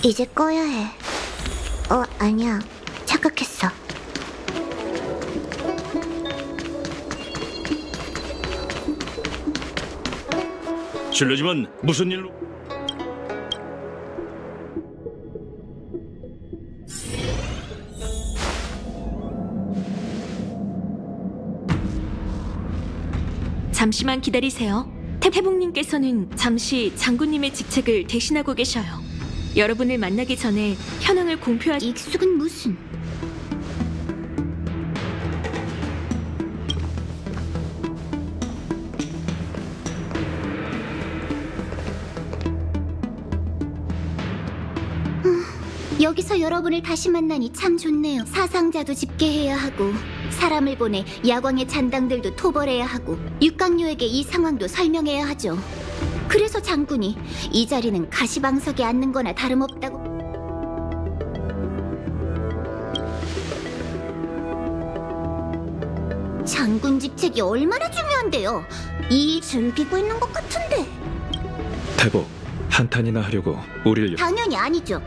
이제 꺼야 해. 아니야. 착각했어. 실례지만 무슨 일로? 잠시만 기다리세요. 태봉님께서는 잠시 장군님의 직책을 대신하고 계셔요. 여러분을 만나기 전에 현황을 익숙은 무슨... 여기서 여러분을 다시 만나니 참 좋네요. 사상자도 집계해야 하고 사람을 보내 야광의 잔당들도 토벌해야 하고 육강료에게 이 상황도 설명해야 하죠. 그래서 장군이 이 자리는 가시방석에 앉는 거나 다름없다고. 장군 직책이 얼마나 중요한데요. 이 즐기고 있는 것 같은데. 대복, 한탄이나 하려고 우릴... 당연히 아니죠.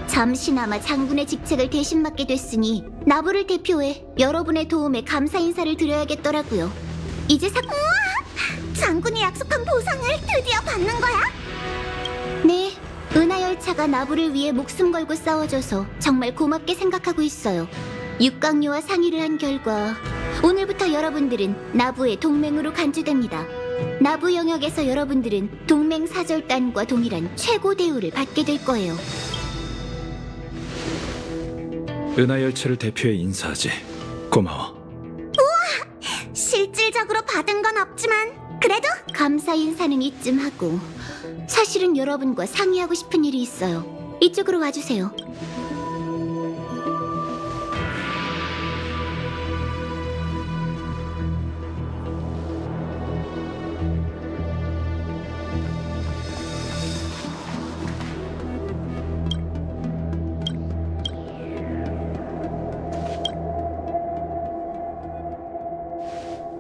잠시나마 장군의 직책을 대신 맡게 됐으니 나부를 대표해 여러분의 도움에 감사 인사를 드려야겠더라고요. 이제 우와! 장군이 약속한 보상을 드디어 받는 거야? 네, 은하열차가 나부를 위해 목숨 걸고 싸워줘서 정말 고맙게 생각하고 있어요. 육강료와 상의를 한 결과 오늘부터 여러분들은 나부의 동맹으로 간주됩니다. 나부 영역에서 여러분들은 동맹 사절단과 동일한 최고 대우를 받게 될 거예요. 은하열차를 대표해 인사하지. 고마워. 우와! 실질적으로 받은 건 없지만 그래도 감사 인사는 이쯤 하고, 사실은 여러분과 상의하고 싶은 일이 있어요. 이쪽으로 와주세요.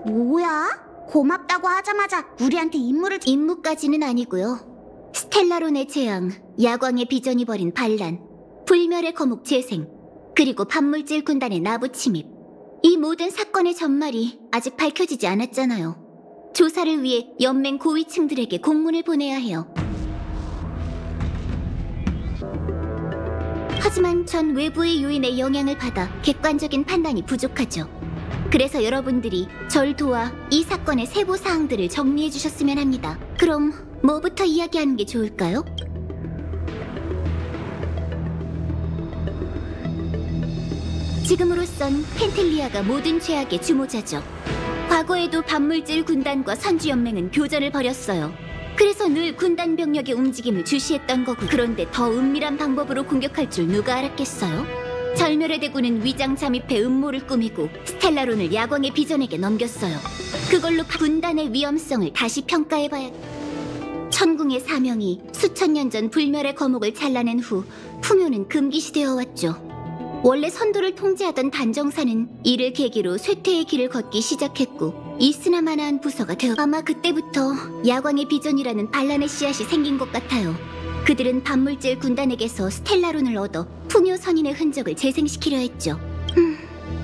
뭐야? 고맙다고 하자마자 우리한테 임무까지는 아니고요. 스텔라론의 재앙, 야광의 비전이 벌인 반란, 불멸의 거목 재생, 그리고 반물질 군단의 나부 침입, 이 모든 사건의 전말이 아직 밝혀지지 않았잖아요. 조사를 위해 연맹 고위층들에게 공문을 보내야 해요. 하지만 전 외부의 요인의 영향을 받아 객관적인 판단이 부족하죠. 그래서 여러분들이 절 도와 이 사건의 세부 사항들을 정리해 주셨으면 합니다. 그럼 뭐부터 이야기하는 게 좋을까요? 지금으로선 펜텔리아가 모든 죄악의 주모자죠. 과거에도 반물질 군단과 선주연맹은 교전을 벌였어요. 그래서 늘 군단 병력의 움직임을 주시했던 거고, 그런데 더 은밀한 방법으로 공격할 줄 누가 알았겠어요? 절멸의 대군은 위장 잠입해 음모를 꾸미고 스텔라론을 야광의 비전에게 넘겼어요. 그걸로 군단의 위험성을 다시 평가해봐야... 천궁의 사명이 수천 년 전 불멸의 거목을 잘라낸 후 풍요는 금기시되어 왔죠. 원래 선도를 통제하던 단정사는 이를 계기로 쇠퇴의 길을 걷기 시작했고 이스나마나한 부서가 되어, 아마 그때부터 야광의 비전이라는 반란의 씨앗이 생긴 것 같아요. 그들은 반물질 군단에게서 스텔라론을 얻어 풍요 선인의 흔적을 재생시키려 했죠.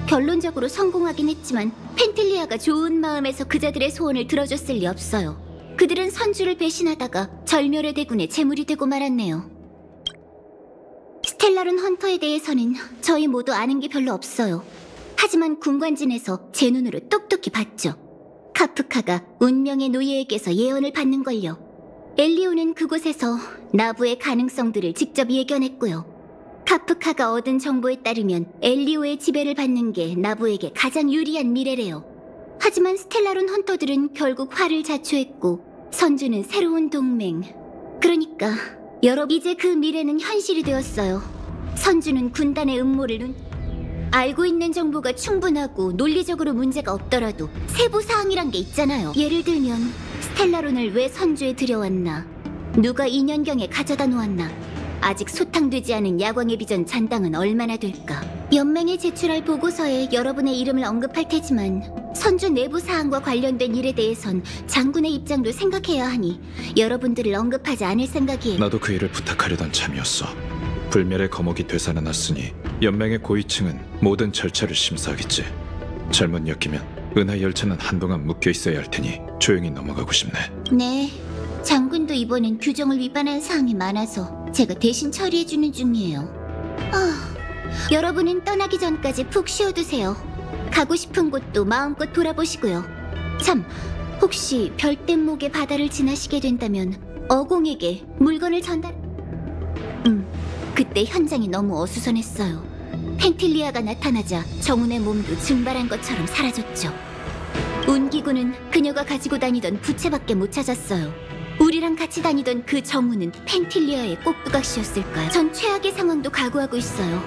결론적으로 성공하긴 했지만 펜텔리아가 좋은 마음에서 그자들의 소원을 들어줬을 리 없어요. 그들은 선주를 배신하다가 절멸의 대군의 제물이 되고 말았네요. 스텔라론 헌터에 대해서는 저희 모두 아는 게 별로 없어요. 하지만 군관진에서 제 눈으로 똑똑히 봤죠. 카프카가 운명의 노예에게서 예언을 받는걸요. 엘리오는 그곳에서 나부의 가능성들을 직접 예견했고요. 카프카가 얻은 정보에 따르면 엘리오의 지배를 받는 게 나부에게 가장 유리한 미래래요. 하지만 스텔라론 헌터들은 결국 화를 자초했고 선주는 새로운 동맹, 그러니까 이제 그 미래는 현실이 되었어요. 선주는 군단의 음모를 알고 있는 정보가 충분하고 논리적으로 문제가 없더라도 세부 사항이란 게 있잖아요. 예를 들면 스텔라론을 왜 선주에 들여왔나, 누가 2년경에 가져다 놓았나, 아직 소탕되지 않은 야광의 비전 잔당은 얼마나 될까. 연맹에 제출할 보고서에 여러분의 이름을 언급할 테지만 선주 내부 사항과 관련된 일에 대해선 장군의 입장도 생각해야 하니 여러분들을 언급하지 않을 생각이에요. 나도 그 일을 부탁하려던 참이었어. 불멸의 거목이 되살아났으니 연맹의 고위층은 모든 절차를 심사하겠지. 잘못 엮이면 은하 열차는 한동안 묶여 있어야 할 테니 조용히 넘어가고 싶네. 네, 장군도 이번엔 규정을 위반한 사항이 많아서 제가 대신 처리해주는 중이에요. 여러분은 떠나기 전까지 푹 쉬어두세요. 가고 싶은 곳도 마음껏 돌아보시고요. 참, 혹시 별댐목의 바다를 지나시게 된다면 어공에게 물건을 전달... 그때 현장이 너무 어수선했어요. 펜틸리아가 나타나자 정운의 몸도 증발한 것처럼 사라졌죠. 운기구는 그녀가 가지고 다니던 부채밖에 못 찾았어요. 우리랑 같이 다니던 그 정운은 펜틸리아의 꼭두각시였을까요? 전 최악의 상황도 각오하고 있어요.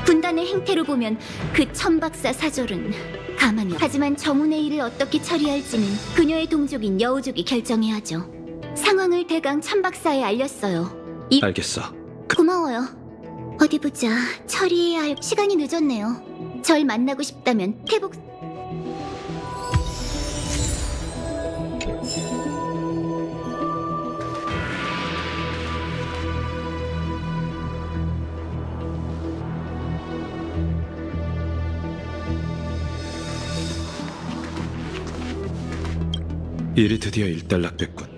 군단의 행태로 보면 그 천박사 사졸은 가만히... 하지만 정운의 일을 어떻게 처리할지는 그녀의 동족인 여우족이 결정해야죠. 상황을 대강 천박사에 알렸어요. 알겠어. 고마워요. 어디 보자. 처리해야 할 시간이 늦었네요. 절 만나고 싶다면 태복... 일이 드디어 일단락됐군.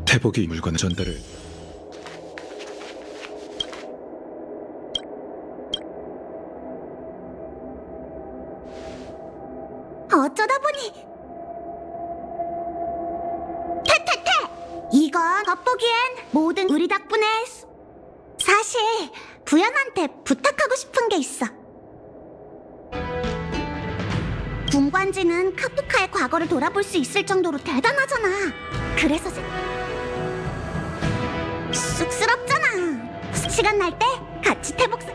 태복이 물건 전달을... 어쩌다 보니... 태태태! 이건 겉보기엔 모든 우리 덕분에... 사실 부연한테 부탁하고 싶은 게 있어. 군관지는 카프카의 과거를 돌아볼 수 있을 정도로 대단하잖아. 그래서 쑥스럽잖아. 시간 날 때 같이 태복사...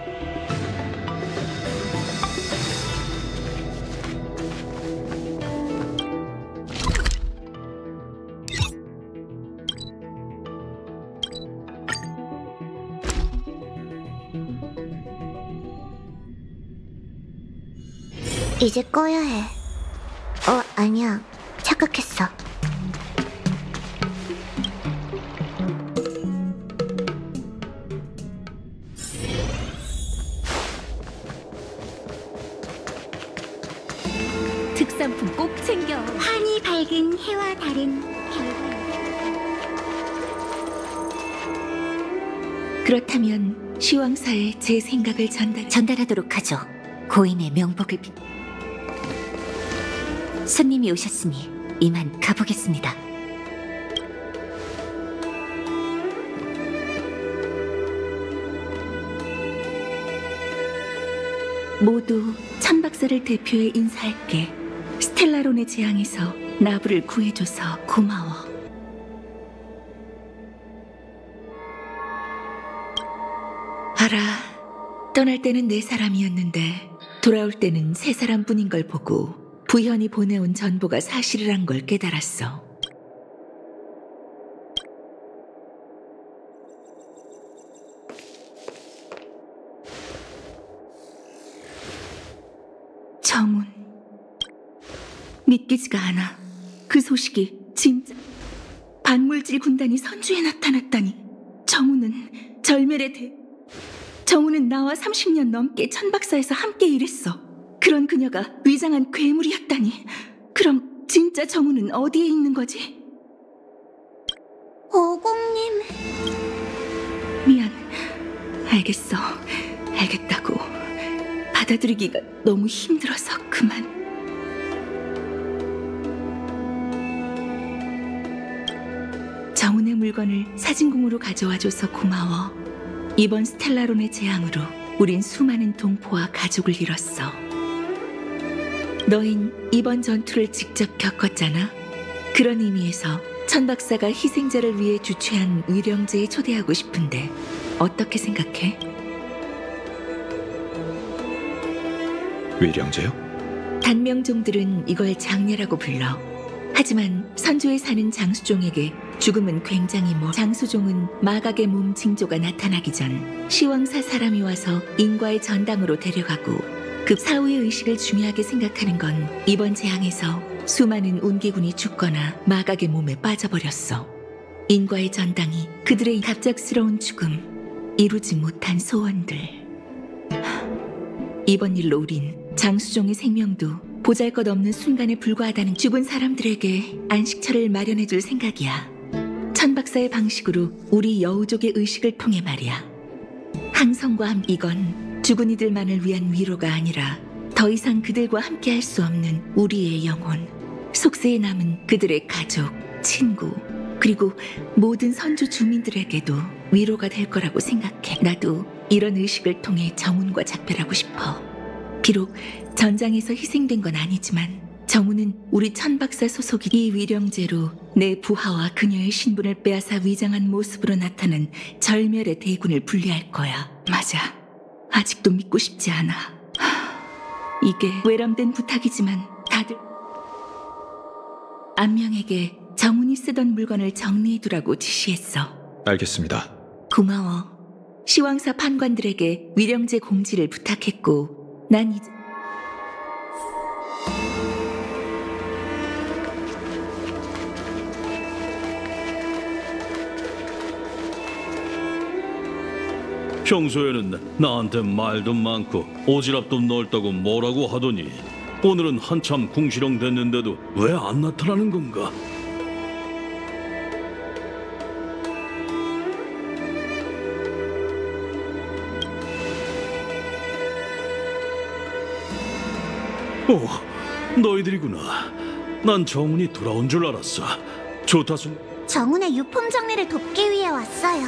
이제 꺼야 해. 아니야. 착각했어. 특산품 꼭 챙겨. 환히 밝은 해와 다른 별들. 그렇다면 시황사에 제 생각을 전달하도록 하죠. 고인의 명복을 빌... 손님이 오셨으니 이만 가보겠습니다. 모두 천박사를 대표해 인사할게. 스텔라론의 재앙에서 나부를 구해줘서 고마워. 알아. 떠날 때는 네 사람이었는데 돌아올 때는 세 사람뿐인 걸 보고 부현이 보내온 전보가 사실이란 걸 깨달았어. 정운. 믿기지가 않아. 그 소식이 진짜... 반물질 군단이 선주에 나타났다니. 정운은 절멸의 정운은 나와 30년 넘게 천박사에서 함께 일했어. 그런 그녀가 위장한 괴물이었다니. 그럼 진짜 정우는 어디에 있는 거지? 어공님... 미안. 알겠어. 알겠다고. 받아들이기가 너무 힘들어서 그만. 정운의 물건을 사진궁으로 가져와줘서 고마워. 이번 스텔라론의 재앙으로 우린 수많은 동포와 가족을 잃었어. 너흰 이번 전투를 직접 겪었잖아. 그런 의미에서 천박사가 희생자를 위해 주최한 위령제에 초대하고 싶은데 어떻게 생각해? 위령제요? 단명종들은 이걸 장례라고 불러. 하지만 선조에 사는 장수종에게 죽음은 굉장히 장수종은 마각의 몸 징조가 나타나기 전 시왕사 사람이 와서 인과의 전당으로 데려가고 그 사후의 의식을 중요하게 생각하는 건 이번 재앙에서 수많은 운기군이 죽거나 마각의 몸에 빠져버렸어. 인과의 전당이 그들의 갑작스러운 죽음, 이루지 못한 소원들. 이번 일로 우린 장수종의 생명도 보잘것없는 순간에 불과하다는 죽은 사람들에게 안식처를 마련해줄 생각이야. 천 박사의 방식으로 우리 여우족의 의식을 통해 말이야. 항성과 이건 죽은 이들만을 위한 위로가 아니라 더 이상 그들과 함께할 수 없는 우리의 영혼, 속세에 남은 그들의 가족, 친구, 그리고 모든 선주 주민들에게도 위로가 될 거라고 생각해. 나도 이런 의식을 통해 정운과 작별하고 싶어. 비록 전장에서 희생된 건 아니지만 정운은 우리 천박사 소속이 이 위령제로 내 부하와 그녀의 신분을 빼앗아 위장한 모습으로 나타난 절멸의 대군을 분리할 거야. 맞아. 아직도 믿고 싶지 않아. 이게 외람된 부탁이지만 다들 안명에게 정운이 쓰던 물건을 정리해두라고 지시했어. 알겠습니다. 고마워. 시황사 판관들에게 위령제 공지를 부탁했고 난 이제 평소에는 나한테 말도 많고 오지랖도 넓다고 뭐라고 하더니 오늘은 한참 궁시렁 됐는데도 왜 안 나타나는 건가? 오, 너희들이구나. 난 정훈이 돌아온 줄 알았어. 조타순 정운의 유품 정리를 돕기 위해 왔어요.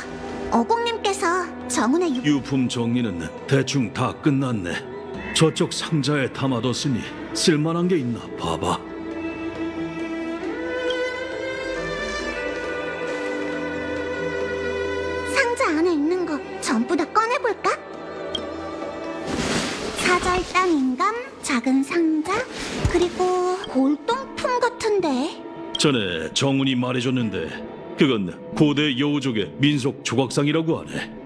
어공님께서 정운의 유품 정리는 대충 다 끝났네. 저쪽 상자에 담아뒀으니 쓸만한 게 있나 봐봐. 상자 안에 있는 거 전부 다 꺼내볼까? 사절단 인감, 작은 상자, 그리고 골동품 같은데. 전에 정훈이 말해줬는데 그건 고대 여우족의 민속 조각상이라고 하네.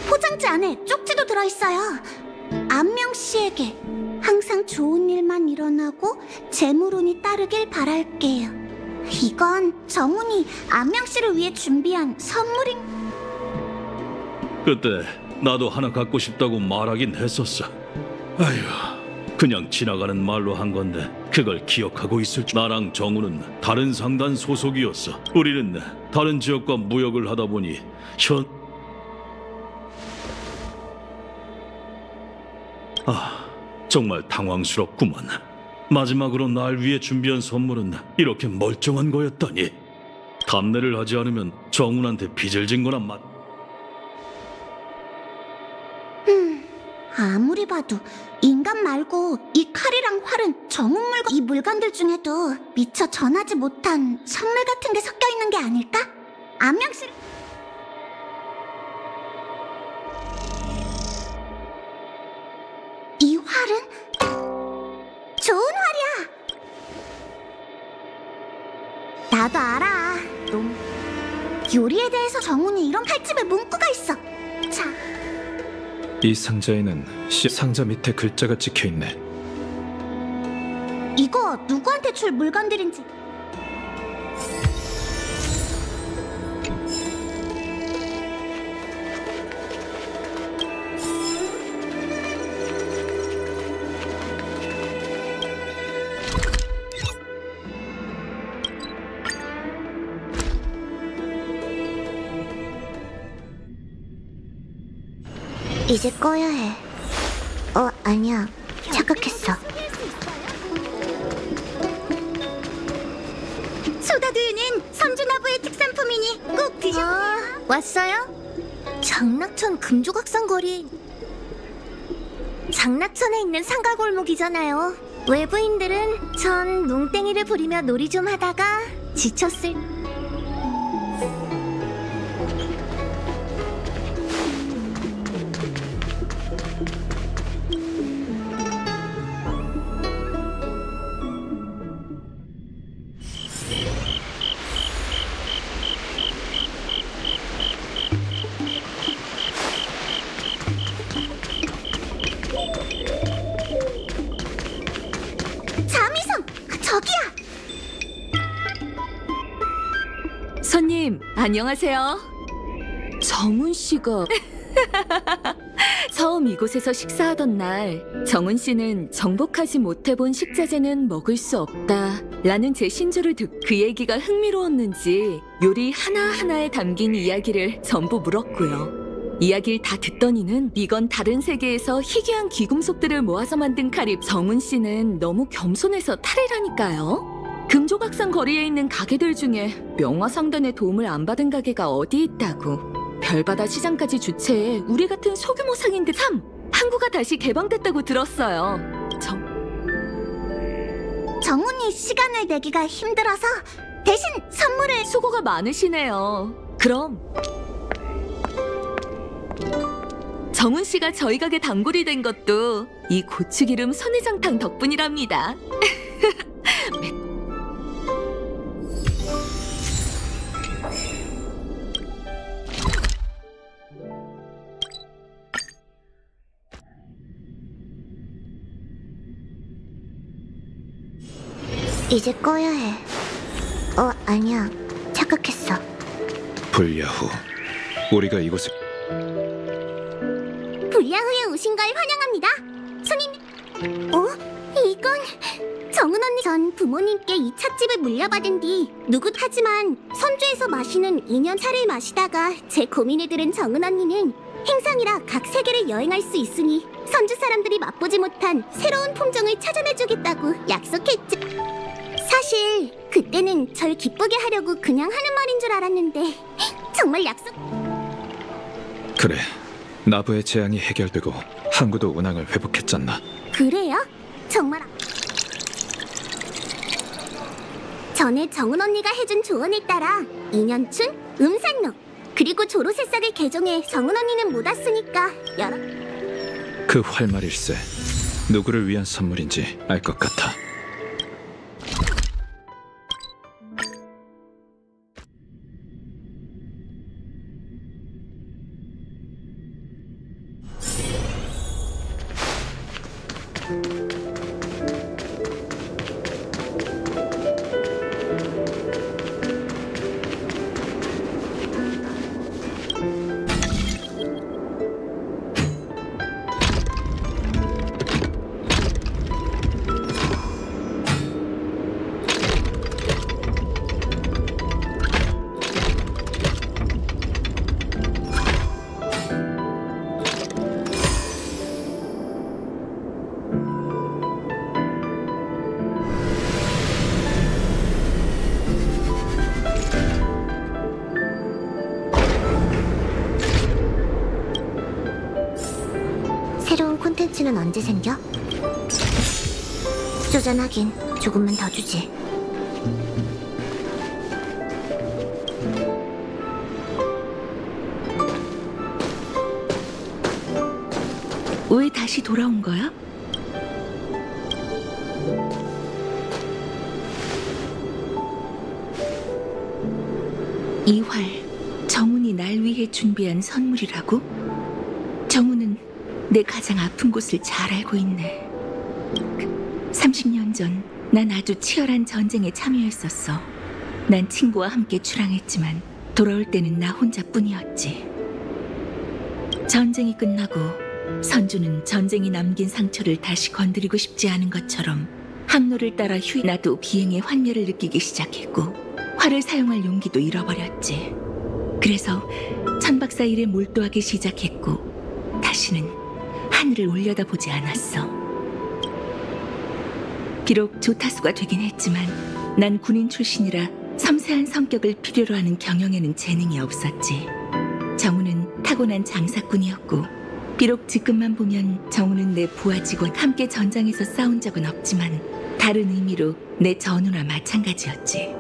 포장지 안에 쪽지도 들어있어요. 안명 씨에게 항상 좋은 일만 일어나고 재물운이 따르길 바랄게요. 이건 정훈이 안명 씨를 위해 준비한 선물인. 그때 나도 하나 갖고 싶다고 말하긴 했었어. 아휴, 그냥 지나가는 말로 한 건데 그걸 기억하고 있을 줄. 나랑 정우는 다른 상단 소속이었어. 우리는 다른 지역과 무역을 하다 보니 정말 당황스럽구만. 마지막으로 날 위해 준비한 선물은 이렇게 멀쩡한 거였다니. 답례를 하지 않으면 정훈한테 빚을 진 거나 아무리 봐도 인간 말고 이 칼이랑 활은 정운 물건. 이 물건들 중에도 미처 전하지 못한 선물 같은 게 섞여 있는 게 아닐까? 안명 씨. 이 활은 좋은 활이야. 나도 알아. 요리에 대해서 정훈이 이런 칼집에 문구가 있어. 자. 이 상자에는 상자 밑에 글자가 찍혀있네. 이거 누구한테 줄 물건들인지. 이제 꺼야 해. 아니야. 착각했어. 소다두유는 선주나부의 특산품이니 꼭 드셔보세요. 왔어요? 장락천 금조각상 거리. 장락천에 있는 상가골목이잖아요. 외부인들은 전 뭉땡이를 부리며 놀이 좀 하다가 지쳤을. 손님, 안녕하세요. 정훈 씨가 처음 이곳에서 식사하던 날 정훈 씨는 정복하지 못해본 식자재는 먹을 수 없다 라는 제 신조를 듣고 그 얘기가 흥미로웠는지 요리 하나하나에 담긴 이야기를 전부 물었고요. 이야기를 다 듣더니는 이건 다른 세계에서 희귀한 귀금속들을 모아서 만든 칼이 정훈 씨는 너무 겸손해서 탈이라니까요. 금조각상 거리에 있는 가게들 중에 명화상단의 도움을 안 받은 가게가 어디 있다고. 별바다 시장까지 주최해 우리 같은 소규모 상인들 참! 항구가 다시 개방됐다고 들었어요. 정훈이 시간을 내기가 힘들어서 대신 선물을. 수고가 많으시네요. 그럼 정훈 씨가 저희 가게 단골이 된 것도 이 고추기름 선해장탕 덕분이랍니다. 이제 꺼야 해. 아니야. 착각했어. 불야후, 우리가 이곳에 불야후에 오신 걸 환영합니다. 손님. 이건 정은 언니 전 부모님께 이 찻집을 물려받은 뒤 하지만 선주에서 마시는 2년 차를 마시다가 제 고민에 들은 정은 언니는 행상이라 각 세계를 여행할 수 있으니 선주 사람들이 맛보지 못한 새로운 품종을 찾아내주겠다고 약속했죠. 사실 그때는 절 기쁘게 하려고 그냥 하는 말인 줄 알았는데 정말 약속. 그래, 나부의 재앙이 해결되고 항구도 운항을 회복했잖아. 그래요? 정말. 전에 정은 언니가 해준 조언에 따라 2년춘, 음산록, 그리고 조로새싹을 개종해 정은 언니는 못 왔으니까 여러. 그 활말일세, 누구를 위한 선물인지 알 것 같아. 새로운 콘텐츠는 언제 생겨? 쪼잔하긴 조금만 더 주지. 왜 다시 돌아온 거야? 이 활, 정훈이 날 위해 준비한 선물이라고? 정훈은 내 가장 아픈 곳을 잘 알고 있네. 30년 전, 난 아주 치열한 전쟁에 참여했었어. 난 친구와 함께 출항했지만 돌아올 때는 나 혼자뿐이었지. 전쟁이 끝나고 선주는 전쟁이 남긴 상처를 다시 건드리고 싶지 않은 것처럼 항로를 따라 나도 비행의 환멸을 느끼기 시작했고 활을 사용할 용기도 잃어버렸지. 그래서 천박사 일에 몰두하기 시작했고 다시는 하늘을 올려다보지 않았어. 비록 조타수가 되긴 했지만 난 군인 출신이라 섬세한 성격을 필요로 하는 경영에는 재능이 없었지. 정우는 타고난 장사꾼이었고 비록 직급만 보면 정우는 내 부하 직원 함께 전장에서 싸운 적은 없지만 다른 의미로 내 전우나 마찬가지였지.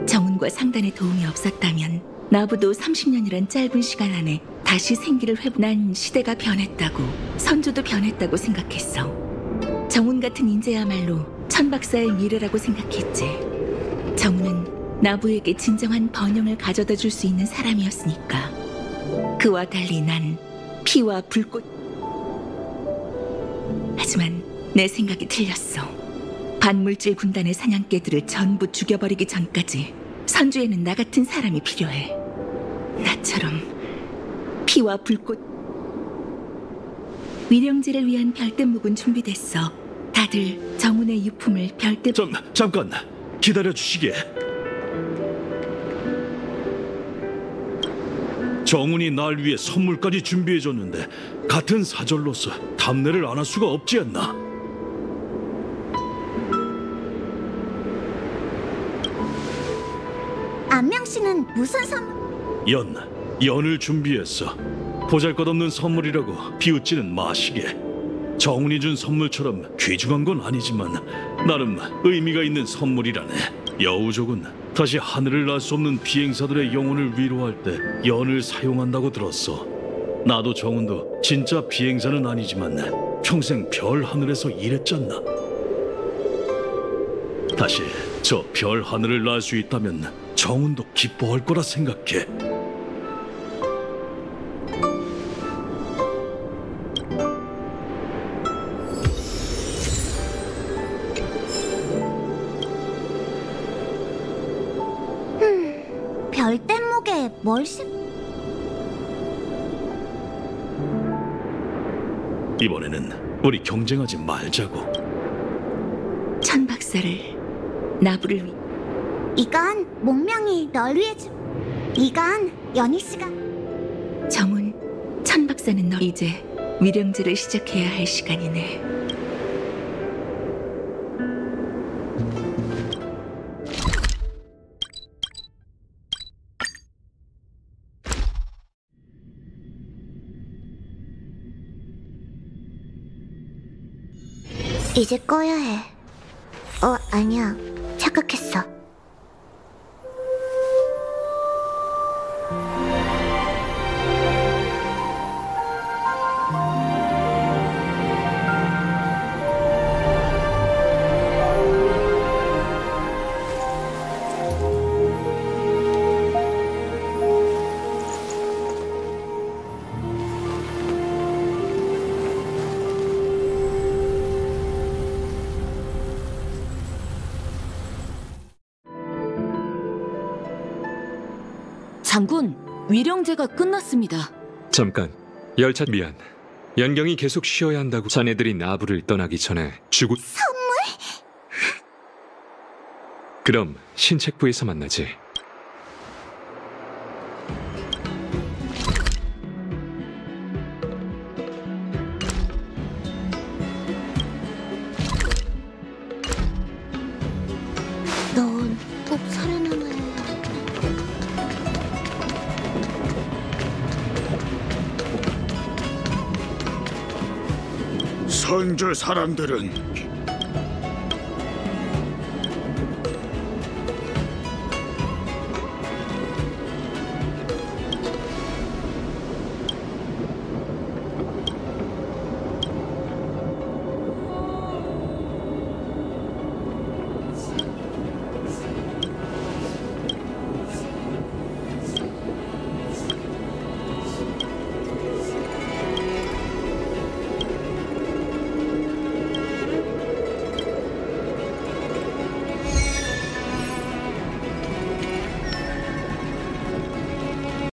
정훈과 상단의 도움이 없었다면 나부도 30년이란 짧은 시간 안에 다시 생기를 난 시대가 변했다고 선조도 변했다고 생각했어. 정훈 같은 인재야말로 천박사의 미래라고 생각했지. 정훈은 나부에게 진정한 번영을 가져다 줄 수 있는 사람이었으니까. 그와 달리 난 피와 불꽃. 하지만 내 생각이 틀렸어. 반물질 군단의 사냥개들을 전부 죽여버리기 전까지 선주에는 나 같은 사람이 필요해. 나처럼 피와 불꽃. 위령제를 위한 별대목은 준비됐어. 다들 정운의 유품을 별대. 잠깐 기다려 주시게. 정훈이 날 위해 선물까지 준비해줬는데 같은 사절로서 답례를 안 할 수가 없지 않나? 안명 씨는 무슨 선물? 연을 준비했어. 보잘것없는 선물이라고 비웃지는 마시게. 정훈이 준 선물처럼 귀중한 건 아니지만 나름 의미가 있는 선물이라네. 여우족은 다시 하늘을 날 수 없는 비행사들의 영혼을 위로할 때 연을 사용한다고 들었어. 나도 정훈도 진짜 비행사는 아니지만 평생 별 하늘에서 일했잖아. 다시 저 별 하늘을 날 수 있다면 정훈도 기뻐할 거라 생각해. 별대목에 뭘 이번에는 우리 경쟁하지 말자고. 천 박사를 나부를 위. 이건 목명이 널 위해 이건 연희 씨가. 정운, 천 박사는 너 이제 위령제를 시작해야 할 시간이네. 이제 꺼야 해. 아니야. 착각했어. 장군, 위령제가 끝났습니다. 잠깐, 열차 미안. 연경이 계속 쉬어야 한다고 자네들이 나부를 떠나기 전에 주고. 선물? 그럼 신책부에서 만나지. 넌 꼭 살아남아야 해. 선조 사람들은